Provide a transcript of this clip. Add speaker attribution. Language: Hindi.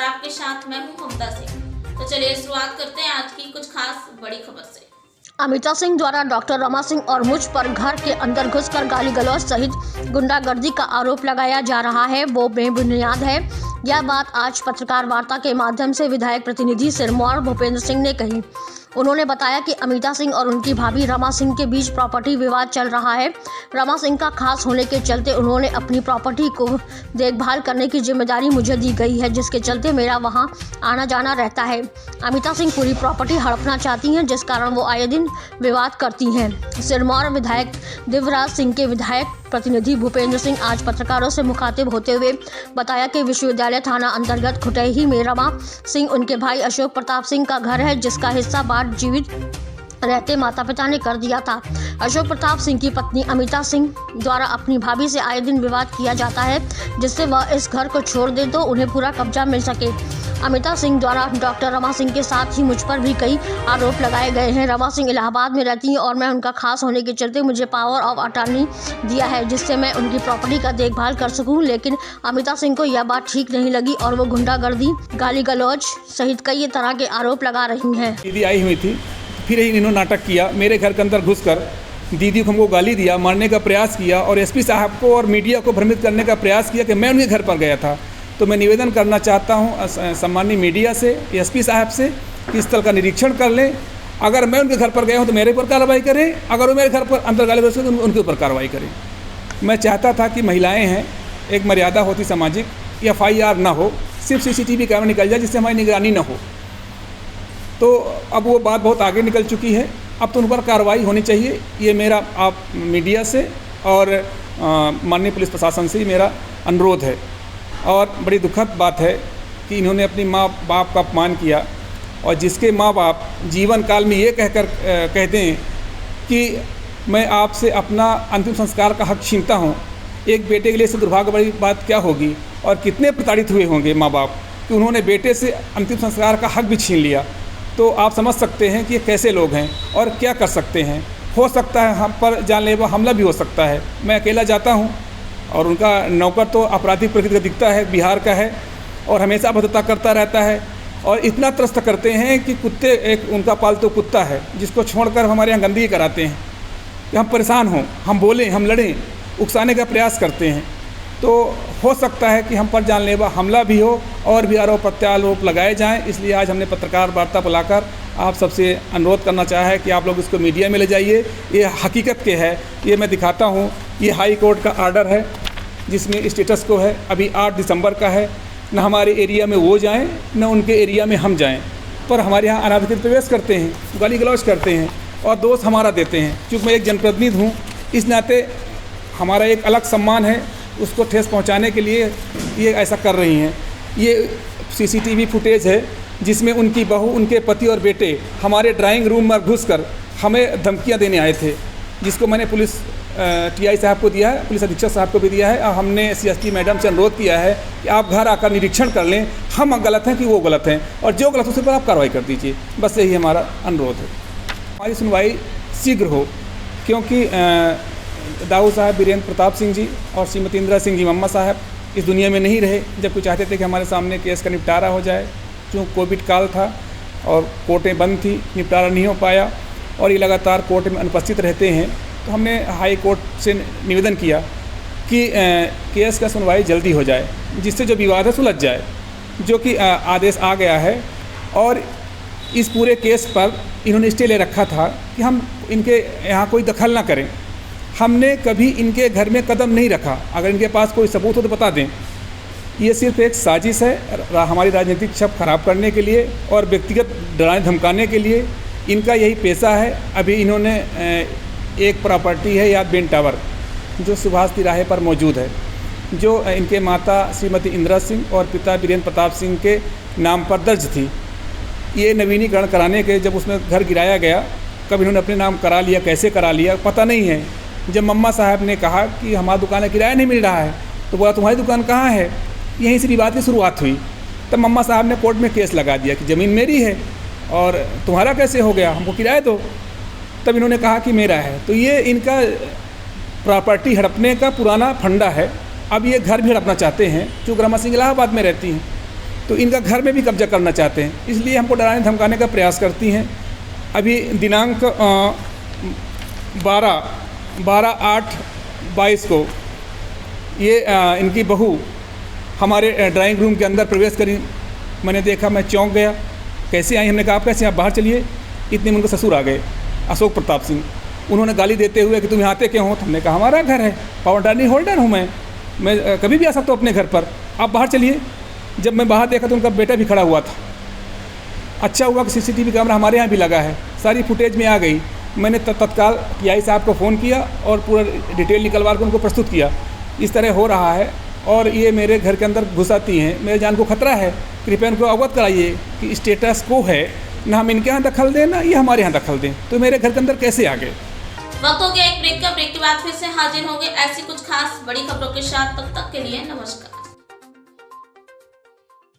Speaker 1: आपके साथ मैं हूं ममता सिंह। तो चलिए शुरुआत करते हैं आज की कुछ खास बड़ी खबर से।
Speaker 2: अमिता सिंह द्वारा डॉक्टर रमा सिंह और मुझ पर घर के अंदर घुसकर गाली गलौज सहित गुंडागर्दी का आरोप लगाया जा रहा है, वो बेबुनियाद है। यह बात आज पत्रकार वार्ता के माध्यम से विधायक प्रतिनिधि सिरमौर भूपेंद्र सिंह ने कही। उन्होंने बताया कि अमिता सिंह और उनकी भाभी रमा सिंह के बीच प्रॉपर्टी विवाद चल रहा है। रमा सिंह का खास होने के चलते उन्होंने अपनी प्रॉपर्टी को देखभाल करने की जिम्मेदारी मुझे दी गई है, जिसके चलते मेरा वहां आना जाना रहता है। अमिता सिंह पूरी प्रॉपर्टी हड़पना चाहती हैं, जिस कारण वो आए दिन विवाद करती हैं। सिरमौर विधायक दिव्यराज सिंह के विधायक प्रतिनिधि भूपेंद्र सिंह आज पत्रकारों से मुखातिब होते हुए बताया कि विश्वविद्यालय थाना अंतर्गत खुटैही में रमा सिंह उनके भाई अशोक प्रताप सिंह का घर है, जिसका हिस्सा बाढ़ जीवित रहते माता पिता ने कर दिया था। अशोक प्रताप सिंह की पत्नी अमिता सिंह द्वारा अपनी भाभी से आए दिन विवाद किया जाता है, जिससे वह इस घर को छोड़ दे तो उन्हें पूरा कब्जा मिल सके। अमिता सिंह द्वारा डॉक्टर रमा सिंह के साथ ही मुझ पर भी कई आरोप लगाए गए हैं। रमा सिंह इलाहाबाद में रहती हैं और मैं उनका खास होने के चलते मुझे पावर ऑफ अटॉर्नी दिया है, जिससे मैं उनकी प्रॉपर्टी का देखभाल कर सकूं। लेकिन अमिता सिंह को यह बात ठीक नहीं लगी और वो गुंडागर्दी, गाली गलौज सहित कई तरह के आरोप लगा रही हैं।
Speaker 3: दीदी आई हुई थी, फिर इन्होंने नाटक किया, मेरे घर के अंदर घुसकर दीदी को हमको गाली दिया, मारने का प्रयास किया और एसपी साहब को और मीडिया को भ्रमित करने का प्रयास किया कि मैं उनके घर पर गया था। तो मैं निवेदन करना चाहता हूं सम्मानीय मीडिया से, एसपी साहब से कि स्थल का निरीक्षण कर लें। अगर मैं उनके घर पर गया हूं तो मेरे ऊपर कार्रवाई करें, अगर वो मेरे घर पर अंदर गाली गलौज तो उनके ऊपर कार्रवाई करें। मैं चाहता था कि महिलाएँ हैं, एक मर्यादा होती सामाजिक, FIR ना हो, सिर्फ CCTV कैमरा निकल जाए जिससे हमारी निगरानी ना हो। तो अब वो बात बहुत आगे निकल चुकी है, अब तो उन पर कार्रवाई होनी चाहिए। ये मेरा आप मीडिया से और माननीय पुलिस प्रशासन से ही मेरा अनुरोध है। और बड़ी दुखद बात है कि इन्होंने अपनी माँ बाप का अपमान किया और जिसके माँ बाप जीवन काल में ये कहकर कहते हैं कि मैं आपसे अपना अंतिम संस्कार का हक छीनता हूँ, एक बेटे के लिए इससे दुर्भाग्य बड़ी बात क्या होगी और कितने प्रताड़ित हुए होंगे माँ बाप कि उन्होंने बेटे से अंतिम संस्कार का हक भी छीन लिया। तो आप समझ सकते हैं कि ये कैसे लोग हैं और क्या कर सकते हैं। हो सकता है हम पर जानलेवा हमला भी हो सकता है। मैं अकेला जाता हूं और उनका नौकर तो आपराधिक प्रकृति का दिखता है, बिहार का है और हमेशा भद्रता करता रहता है और इतना त्रस्त करते हैं कि कुत्ते, एक उनका पालतू कुत्ता है जिसको छोड़कर हमारे यहाँ गंदगी कराते हैं कि हम परेशान हों, हम बोलें, हम लड़ें, उकसाने का प्रयास करते हैं। तो हो सकता है कि हम पर जानलेवा हमला भी हो और भी आरोप प्रत्यारोप लगाए जाएं। इसलिए आज हमने पत्रकार वार्ता बुलाकर आप सबसे अनुरोध करना चाहा है कि आप लोग इसको मीडिया में ले जाइए। ये हकीकत के है, ये मैं दिखाता हूँ। ये हाई कोर्ट का आर्डर है जिसमें स्टेटस को है, अभी 8 दिसंबर का है। न हमारे एरिया में वो जाएँ न उनके एरिया में हम जाएँ, पर हमारे यहाँ अनाधिकृत प्रवेश करते हैं, गाली गलौज करते हैं और दोष हमारा देते हैं। चूँकि मैं एक जनप्रतिनिधि हूँ, इस नाते हमारा एक अलग सम्मान है, उसको ठेस पहुंचाने के लिए ये ऐसा कर रही हैं। ये CCTV फुटेज है जिसमें उनकी बहू, उनके पति और बेटे हमारे ड्राइंग रूम में घुसकर हमें धमकियां देने आए थे, जिसको मैंने पुलिस TI साहब को दिया है, पुलिस अधीक्षक साहब को भी दिया है और हमने CSP मैडम से अनुरोध किया है कि आप घर आकर निरीक्षण कर लें, हम गलत हैं कि वो गलत हैं और जो गलत है उस पर आप कार्रवाई कर दीजिए। बस यही हमारा अनुरोध है। हमारी सुनवाई शीघ्र हो, क्योंकि दाऊ साहब वीरेंद्र प्रताप सिंह जी और श्रीमती इंदिरा सिंह जी मम्मा साहब इस दुनिया में नहीं रहे जबकि चाहते थे कि हमारे सामने केस का निपटारा हो जाए। क्योंकि कोविड काल था और कोर्टें बंद थी, निपटारा नहीं हो पाया और ये लगातार कोर्ट में अनुपस्थित रहते हैं। तो हमने हाई कोर्ट से निवेदन किया कि केस का सुनवाई जल्दी हो जाए, जिससे जो विवाद है सुलझ जाए, जो कि आदेश आ गया है। और इस पूरे केस पर इन्होंने स्टे ले रखा था कि हम इनके यहाँ कोई दखल ना करें। हमने कभी इनके घर में कदम नहीं रखा, अगर इनके पास कोई सबूत हो तो बता दें। ये सिर्फ एक साजिश है हमारी राजनीतिक छप खराब करने के लिए और व्यक्तिगत डराने धमकाने के लिए। इनका यही पेशा है। अभी इन्होंने एक प्रॉपर्टी है यादबेन टावर जो सुभाष तिराहे पर मौजूद है, जो इनके माता श्रीमती इंदिरा सिंह और पिता वीरेंद्र प्रताप सिंह के नाम पर दर्ज थी। ये नवीनीकरण कराने के जब उसमें घर गिराया गया, कब इन्होंने अपने नाम करा लिया, कैसे करा लिया पता नहीं है। जब मम्मा साहब ने कहा कि हमारी दुकान का किराया नहीं मिल रहा है, तो बोला तुम्हारी दुकान कहाँ है, यहीं से विवाद की शुरुआत हुई। तब मम्मा साहब ने कोर्ट में केस लगा दिया कि ज़मीन मेरी है और तुम्हारा कैसे हो गया, हमको किराया दो। तब इन्होंने कहा कि मेरा है। तो ये इनका प्रॉपर्टी हड़पने का पुराना फंडा है। अब ये घर भी हड़पना चाहते हैं, क्योंकि रमा सिंह इलाहाबाद में रहती हैं। तो इनका घर में भी कब्जा करना चाहते हैं, इसलिए हमको डराने धमकाने का प्रयास करती हैं। अभी दिनांक 12/8/22 को ये इनकी बहू हमारे ड्राइंग रूम के अंदर प्रवेश करी। मैंने देखा, मैं चौंक गया, कैसे आई? हमने कहा आप कैसे, आप बाहर चलिए। इतने में उनके ससुर आ गए, अशोक प्रताप सिंह। उन्होंने गाली देते हुए कि तुम यहाँ आते क्यों हो? हमने कहा हमारा घर है, पावर अटॉर्नी होल्डर हूँ मैं कभी भी आ सकता हूँ अपने घर पर, आप बाहर चलिए। जब मैं बाहर देखा तो उनका बेटा भी खड़ा हुआ था। अच्छा हुआ कि सीसीटीवी कैमरा हमारे यहाँ भी लगा है, सारी फुटेज में आ गई। मैंने तत्काल पीआई साहब को फ़ोन किया और पूरा डिटेल निकलवा कर उनको प्रस्तुत किया। इस तरह हो रहा है और ये मेरे घर के अंदर घुस आती हैं, मेरे जान को खतरा है। कृपया उनको अवगत कराइए कि स्टेटस को है, ना हम इनके यहाँ दखल दें ना ये हमारे यहाँ दखल दें। तो मेरे घर के अंदर कैसे आ गए?
Speaker 1: वक्त हो गया एक ब्रेक का। ब्रेक के बाद फिर से हाजिर होंगे ऐसी कुछ खास बड़ी खबरों के साथ। तब तक के लिए नमस्कार।